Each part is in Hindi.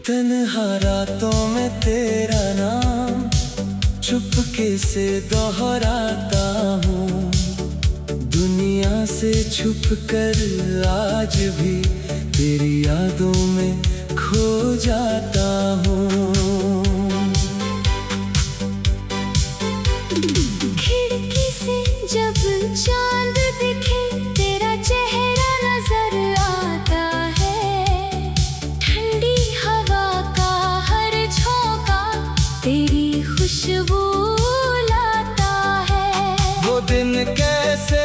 तन्हा रातों में तेरा नाम चुपके से दोहराता हूँ। दुनिया से छुप कर आज भी तेरी यादों में खो जाता हूँ। खिड़की से जब चांद दिखे तेरा चेहरा नजर आता है। ठंडी हवा का हर झोंका तेरी खुशबू लाता है। वो दिन कैसे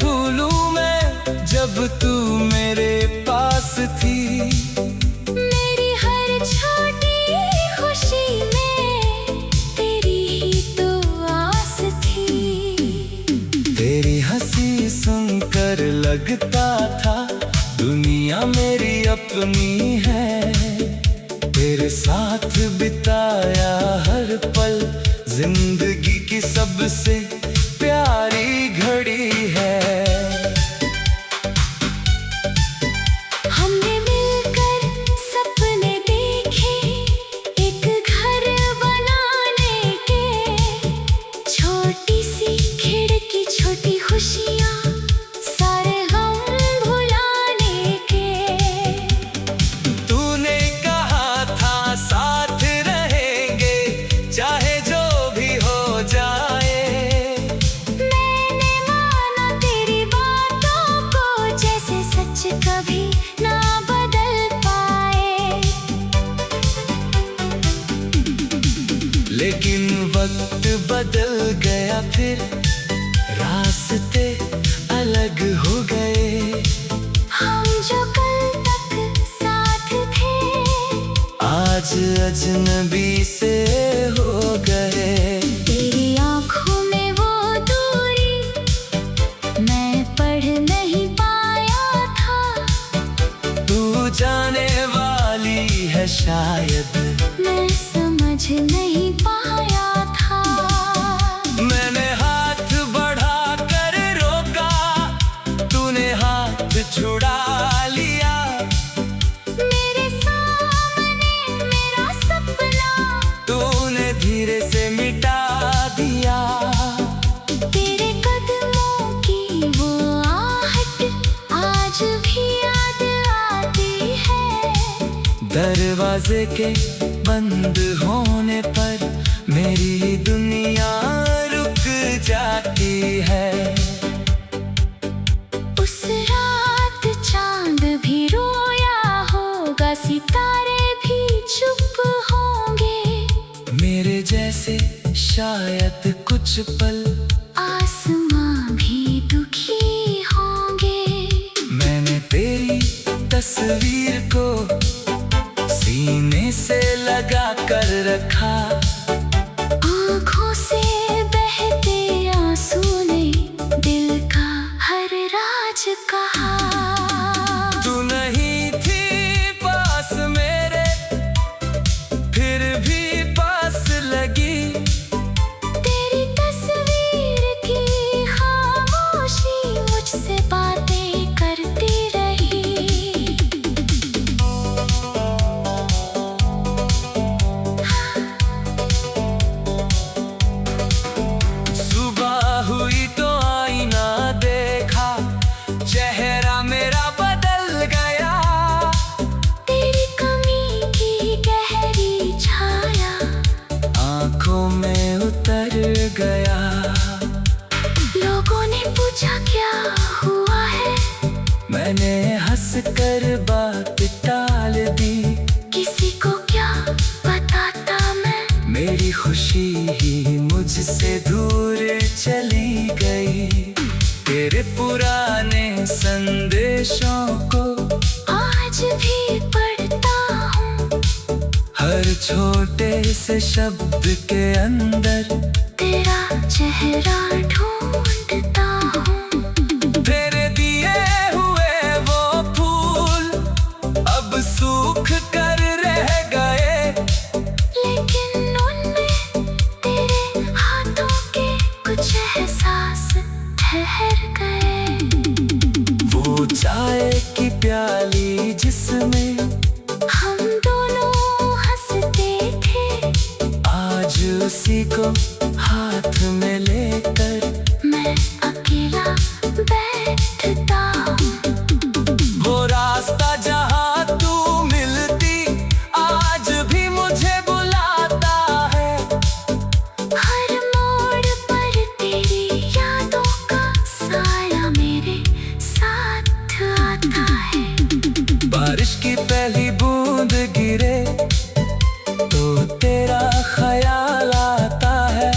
भूलूं मैं जब तू मेरे पास थी। मेरी हर छोटी खुशी में तेरी ही तो आस थी। तेरी हंसी सुनकर लगता था दुनिया मेरी अपनी है। तेरे साथ बिताया हर पल जिंदगी की सबसे प्यारी घड़ी है। हमने मिलकर सपने देखे एक घर बनाने के। छोटी सी खिड़की छोटी खुशियाँ सारे गम भुलाने के। तूने कहा था साथ रहेंगे चाहे जो भी हो जाए। मैंने माना तेरी बातों को जैसे सच कभी ना बदल पाए। लेकिन वक्त बदल गया फिर रास्ते अलग हो गए। हम जो कल तक साथ थे आज अजनबी से हो गए। तेरी आँखों में वो दूरी मैं पढ़ नहीं पाया था। तू जाने वाली है शायद मैं समझ नहीं पाया था। मैंने हाथ बढ़ा कर रोका तूने हाथ छुड़ा लिया। मेरे सामने मेरा सपना तूने धीरे से मिटा दिया। तेरे कदमों की वो आहट आज भी याद आती है। दरवाजे के बंद होने पर मेरी दुनिया रुक जाती है। उस रात चांद भी रोया होगा सितारे भी चुप होंगे। मेरे जैसे शायद कुछ पल आसमां भी दुखी होंगे। मैंने तेरी तस्वीर को सीने से लगा कर रखा। आँखों से बहते आंसू ने दिल का हर राज कहा। तू नहीं थी पास मेरे फिर भी पास लगी। तेरी तस्वीर की खामोशी मुझसे बातें करती रही। सुबह हुई तो आईना देखा चेहरा मेरा बदल गया। तेरी कमी की गहरी छाया आंखों में उतर गया। लोगों ने पूछा क्या हुआ है। मैंने हंस कर बात टाल दी। किसी को क्या बताता मैं। मेरी खुशी ही मुझसे दूर चली गई। तेरे पुराने संदेशों को आज भी पढ़ता हूँ। हर छोटे से शब्द के अंदर तेरा चेहरा ढूंढता हूँ। तेरे दिए हुए वो फूल अब सूख कर रह गए। लेकिन उनमें तेरे हाथों के कुछ एहसास ठहर गए। वो चाय की प्याली जिसमें हम दोनों हाथ में लेकर मैं अकेला बैठता हूँ। वो रास्ता जहाँ तू मिलती आज भी मुझे बुलाता है। हर मोड़ पर तेरी यादों का साया मेरे साथ आता है। बारिश की पहली बूंद गिरे तो तेरा ख्याल आता है।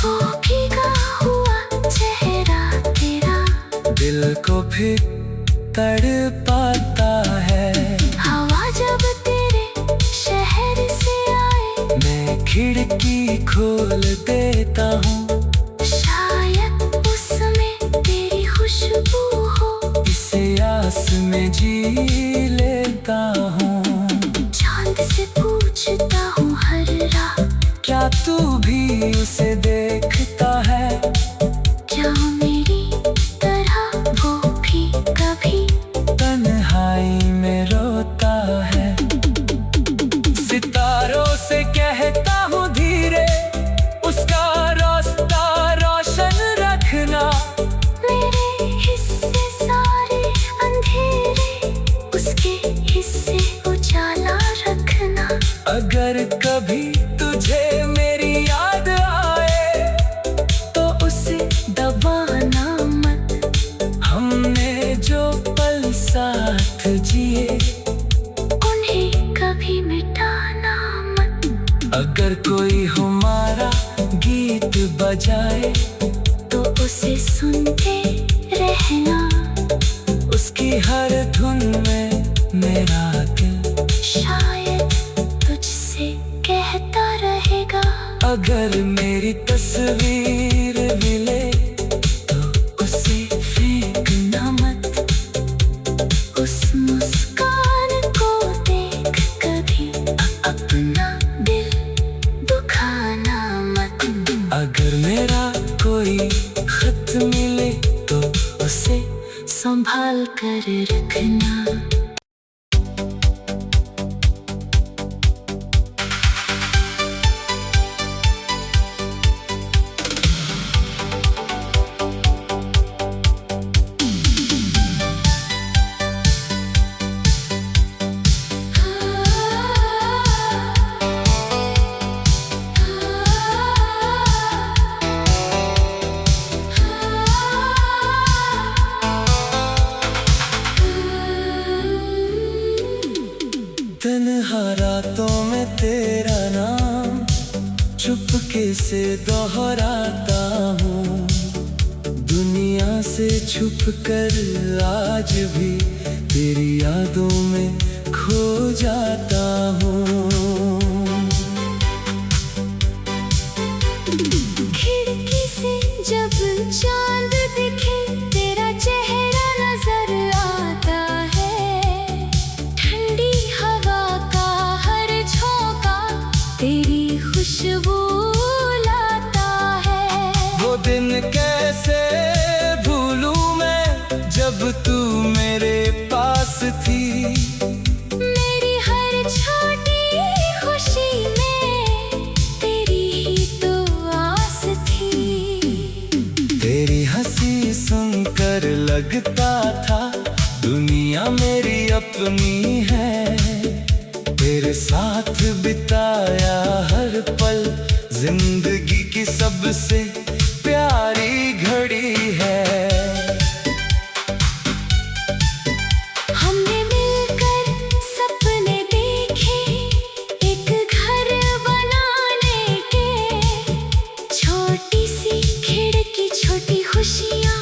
वो भीगा हुआ चेहरा तेरा दिल को फिर तड़पाता है। हवा जब तेरे शहर से आए मैं खिड़की खोल देता हूँ। शायद उसमें तेरी खुशबू हो। इसे आस में जी लेता हूँ। चांद से पूछता हूँ हर रात, क्या तू भी उसे देखता है? क्या मेरी तरह वो भी कभी तन्हाई में रोता है। सितारों से कहता हूँ धीरे, उसका रास्ता रोशन रखना। मेरे हिस्से सारे अंधेरे, उसके हिस्से उजाला रखना। अगर कभी तुझे मेरी याद आए तो उसे दबाना मत। हमने जो पल साथ जिए उन्हें कभी मिटाना मत। अगर कोई हमारा गीत बजाए तो उसे सुनते रहना। उसकी हर धुन में मेरा दिल शायद तुझसे कहता रहेगा। अगर मेरी तस्वीर मिले तो उसे फेंकना मत। उस मुस्कान को देख कभी अपना दिल दुखाना मत। अगर मेरा कोई खत मिले तो उसे संभाल कर रखना। तन्हा रातों में तेरा नाम चुपके से दोहराता हूँ। दुनिया से छुप कर आज भी तेरी यादों में खो जाता हूँ। खिड़की से जब चांद दिखे तेरा चेहरा नजर आता है। ठंडी हवा का हर झोंका तेरी खुशबू लाता है। वो दिन कैसे भूलूं मैं जब तू मेरे पास थी। मेरी हर छोटी खुशी में तेरी ही तो आस थी। तेरी हंसी सुनकर लगता था दुनिया मेरी अपनी है। तेरे साथ बिताया हर पल जिंदगी की सबसे प्यारी घड़ी है। हमने मिलकर सपने देखे एक घर बनाने के। छोटी सी खिड़की छोटी खुशियाँ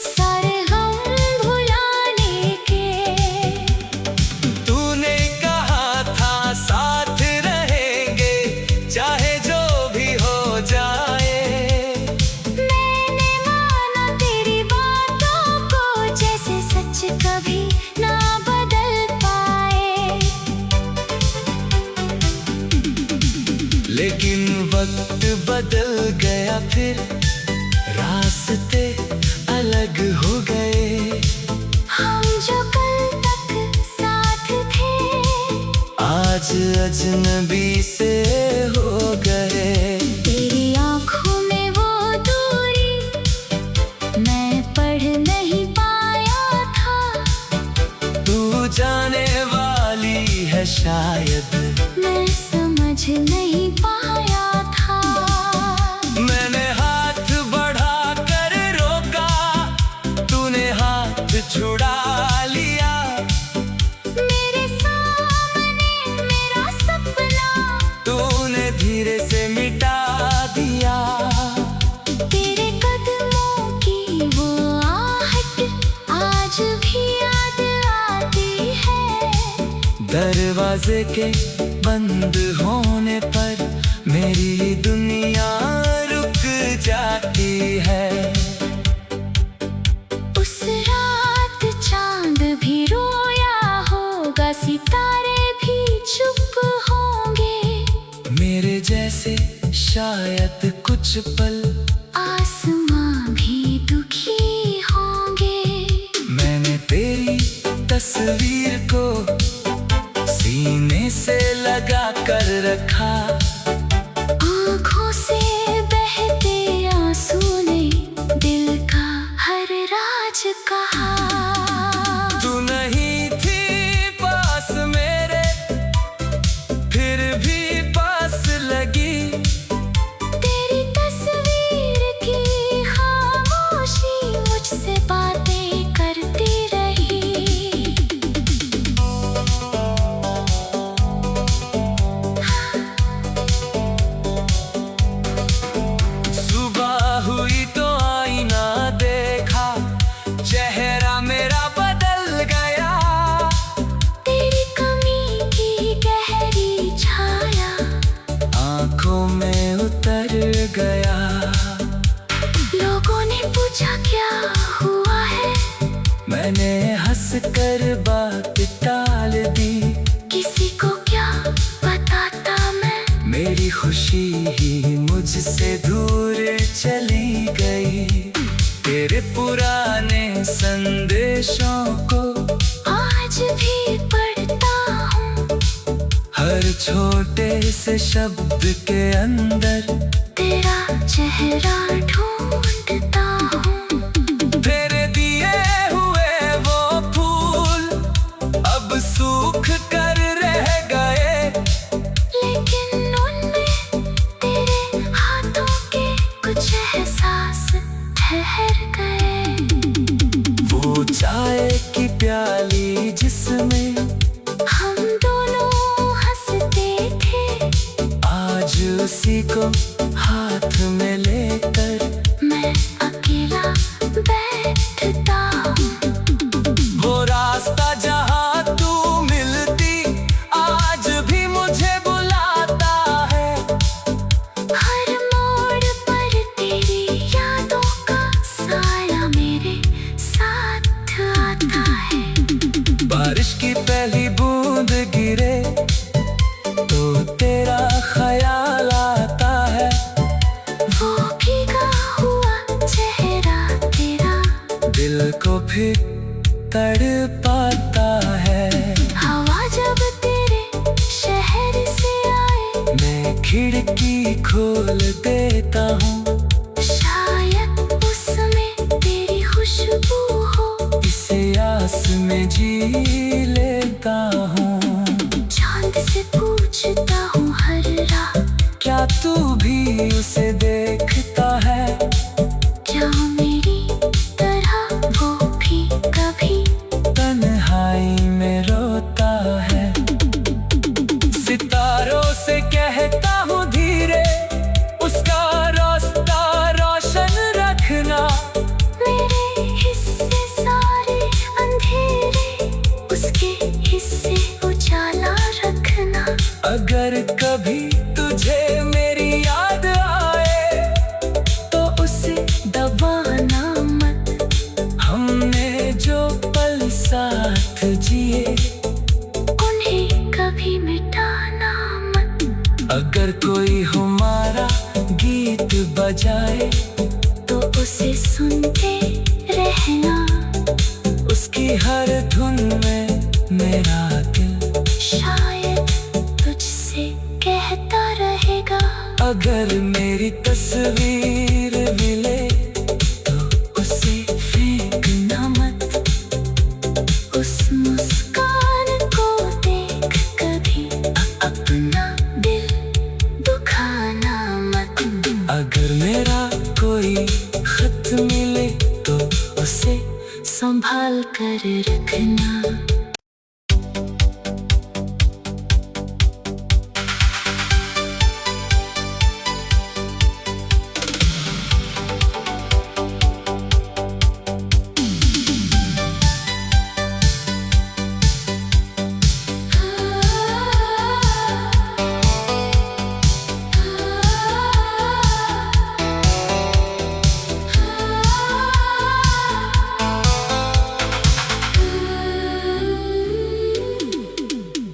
सारे गम भुलाने के। तूने कहा था साथ रहेंगे चाहे जो भी हो जाए। मैंने माना तेरी बातों को, जैसे सच कभी ना बदल पाए। लेकिन वक्त बदल गया फिर रास्ते अलग हो गए। हम जो कल तक साथ थे आज अजनबी से हो गए। है शायद मैं समझ नहीं पाया था। मैंने हाथ बढ़ा कर रोका, तूने हाथ छुड़ा लिया। मेरे सामने मेरा सपना तूने धीरे से मिटा दिया। तेरे कदमों की वो आहट आज भी याद आती है। दरवाजे के बंद होने पर मेरी दुनिया रुक जाती है। उस रात चांद भी रोया होगा, सितारे भी चुप होंगे। मेरे जैसे शायद कुछ पल आसमां भी दुखी होंगे। मैंने तेरी तस्वीर को सीने से लगा कर रखा। आँखों से बहते आंसू ने दिल का हर राज कहा। तू नहीं थी पास मेरे, फिर भी पास लगी। तेरी तस्वीर की खामोशी मुझसे बातें करती रही। सुबह हुई तो आईना देखा, चेहरा मेरा बदल गया। तेरी कमी की गहरी छाया आंखों में उतर गया। लोगों ने पूछा क्या हुआ है, मैंने हंस कर बात टाल दी। किसी को क्या बताता मैं। मेरी खुशी ही मुझसे दूर चली गई। तेरे पुराने संदेशों को आज भी पढ़ता हूँ। हर छोटे से शब्द के अंदर तेरा चेहरा ढूंढता हूँ। तेरे दिए हुए वो फूल अब सूख कर रह गए। लेकिन उनमें तेरे हाथों के कुछ एहसास ठहर गए। वो चाय की प्याली जिसमें हम दोनों हंसते थे, आज उसी को हाथ में लेकर मैं अकेला बैठता हूँ। वो रास्ता जहाँ तू मिलती आज भी मुझे बुलाता है। हर मोड़ पर तेरी यादों का साया मेरे साथ आता है। बारिश की पहली बूंद गिरे तो तेरा ख्याल आता है। वो भीगा हुआ चेहरा तेरा दिल को फिर तड़पाता है। हवा जब तेरे शहर से आए, मैं खिड़की खोल देता हूँ। शायद उसमें तेरी खुशबू हो। इसे आस में जी लेता हूँ। चांद से पूछता हूँ हर रात, क्या तू भी उसे देखता है? क्या मेरी तरह वो भी कभी तन्हाई में रोता है। सितारों से कहता हूँ धीरे, उसका रास्ता रोशन रखना। मेरे हिस्से सारे अंधेरे, उसके हिस्से उजाला रखना। अगर कभी तुझे मेरी याद आए तो उसे दबाना मत। हमने जो पल साथ जिए उन्हें कभी मिटाना मत। अगर कोई हमारा गीत बजाए तो उसे सुनते रहना। उसकी हर धुन में मेरा दिल शायद तुझसे कहता रहेगा। अगर मेरी तस्वीर मिले तो उसे फेंकना मत। उस मुस्कान को देख कर कर रखना।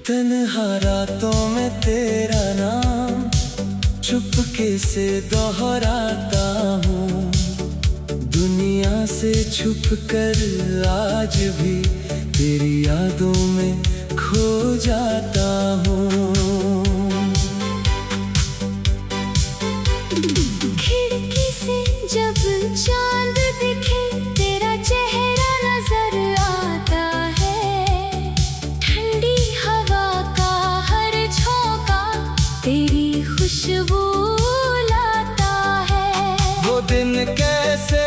तन्हा रातों में तेरा नाम चुपके से दोहराता हूँ, दुनिया से छुपकर आज भी तेरी यादों में खो जाता हूँ। खिड़की से जब चांद दिखे तेरा चेहरा नजर आता है, ठंडी हवा का हर झोंका तेरी खुशबू लाता है। वो दिन कैसे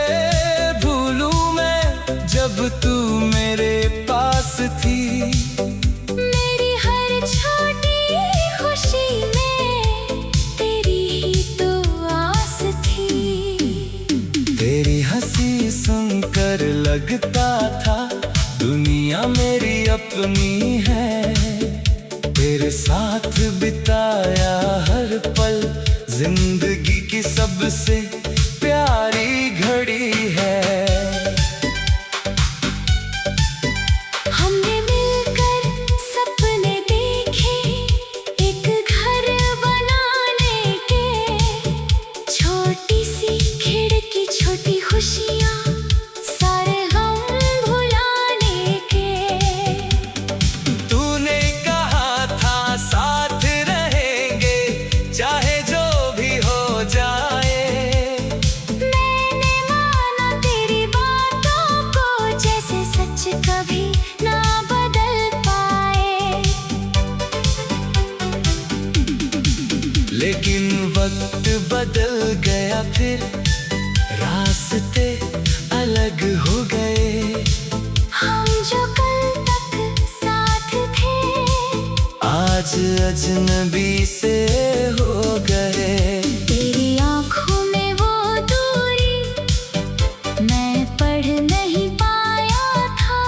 भूलूं मैं जब तू मेरे पास थी, मेरी हर छोटी खुशी में तेरी ही तो आस थी। तेरी हंसी सुनकर लगता था दुनिया मेरी अपनी है, तेरे साथ बिताया हर पल जिंदगी की सबसे प्यारी घड़ी है। हमने मिलकर सपने देखे एक घर बनाने के, छोटी सी खिड़की छोटी खुशियाँ सारे गम भुलाने के। तूने कहा था साथ रहेंगे चाहे जो भी हो जाए, मैंने माना तेरी बातों को जैसे सच कभी ना बदल पाए। लेकिन वक्त बदल गया फिर रास्ते अलग हो गए, हम जो कल तक साथ थे आज अजनबी से हो गए। तेरी आँखों में वो दूरी मैं पढ़ नहीं पाया था,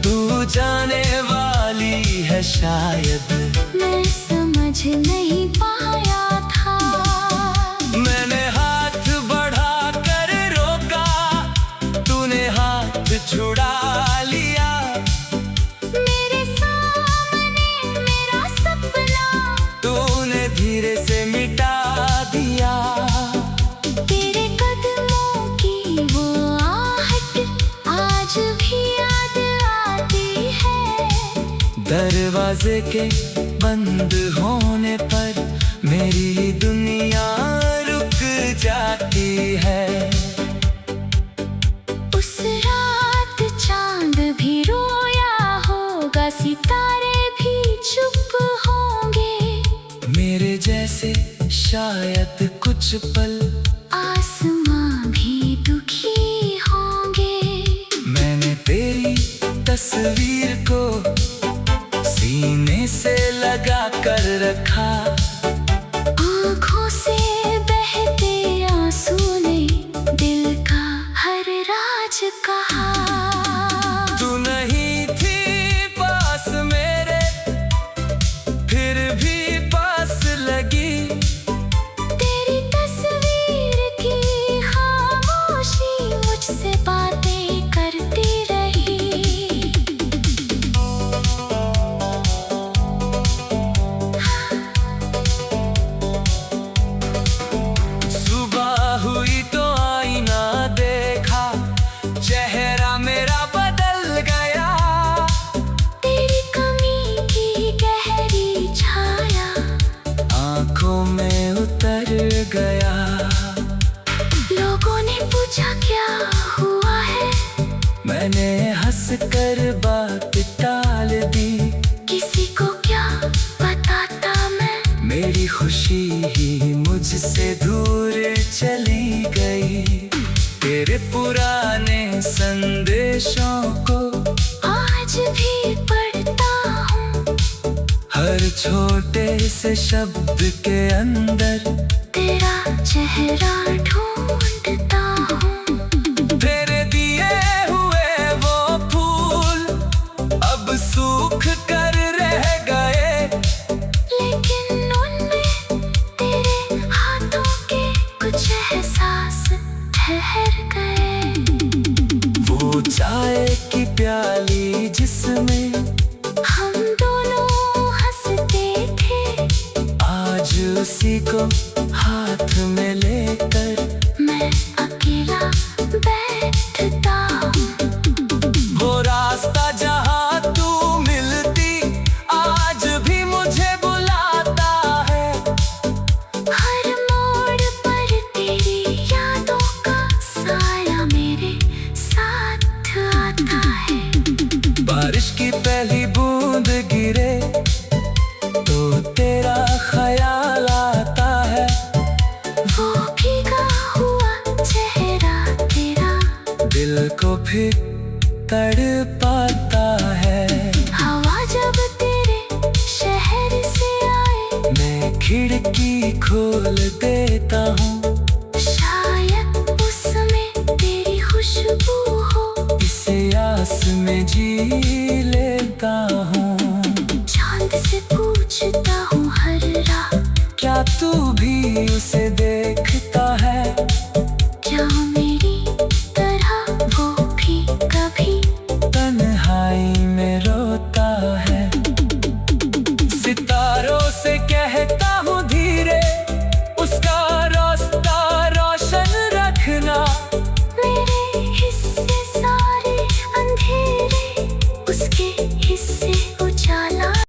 तू जाने वाली है शायद मैं समझ नहीं पाया था। मैंने हाथ बढ़ा कर रोका, तूने हाथ छुड़ा लिया, मेरे सामने मेरा सपना तूने धीरे से मिटा दिया। तेरे कदमों की वो आहट आज भी याद आती है। दरवाजे के बंद होने पर मेरी दुनिया रुक जाती है। उस रात चांद भी रोया होगा, सितारे भी चुप होंगे, मेरे जैसे शायद कुछ पल आसमां भी दुखी होंगे। मैंने तेरी तस्वीर को सीने से लगा कर रखा, आँखों से बहते आंसू ने दिल का हर राज कहा। तू नहीं थी पास मेरे फिर भी पास लगी, तेरी तस्वीर की खामोशी मुझसे बातें करती रही। सुबह हुई तो आईना देखा, चेहरा मेरा बदल गया, तेरी कमी की गहरी छाया आंखों में उतर गया। लोगों ने पूछा क्या हुआ है, मैंने हंस कर बात टाल दी, किसी को क्या बताता मैं, मेरी खुशी ही मुझसे दूर चली गई। तेरे पुराने संदेशों को हर छोटे से शब्द के अंदर तेरा चेहरा ढूंढता हूँ। तेरे दिए हुए वो फूल अब सूख कर रह गए, लेकिन उनमें तेरे हाथों के कुछ एहसास ठहर गए। वो चाय की प्याली जिसमें हम दोनों हंसते थे, आज उसी को हाथ में लेकर मैं अकेला बैठता हूँ। वो रास्ता जहाँ तू मिलती आज भी मुझे बुलाता है। हर मोड़ पर तेरी यादों का साया मेरे साथ आता है। बारिश की पहली बूंद गिरे तो तेरा ख्याल आता है। वो भीगा हुआ चेहरा तेरा दिल को फिर तड़पाता है। हवा जब तेरे शहर से आए, मैं खिड़की खोल देता हूँ, शायद उसमें तेरी खुशबू हो। इस आस में जी लेता हूँ। चांद से पूछता हूँ हर रात, क्या तू भी उसे देख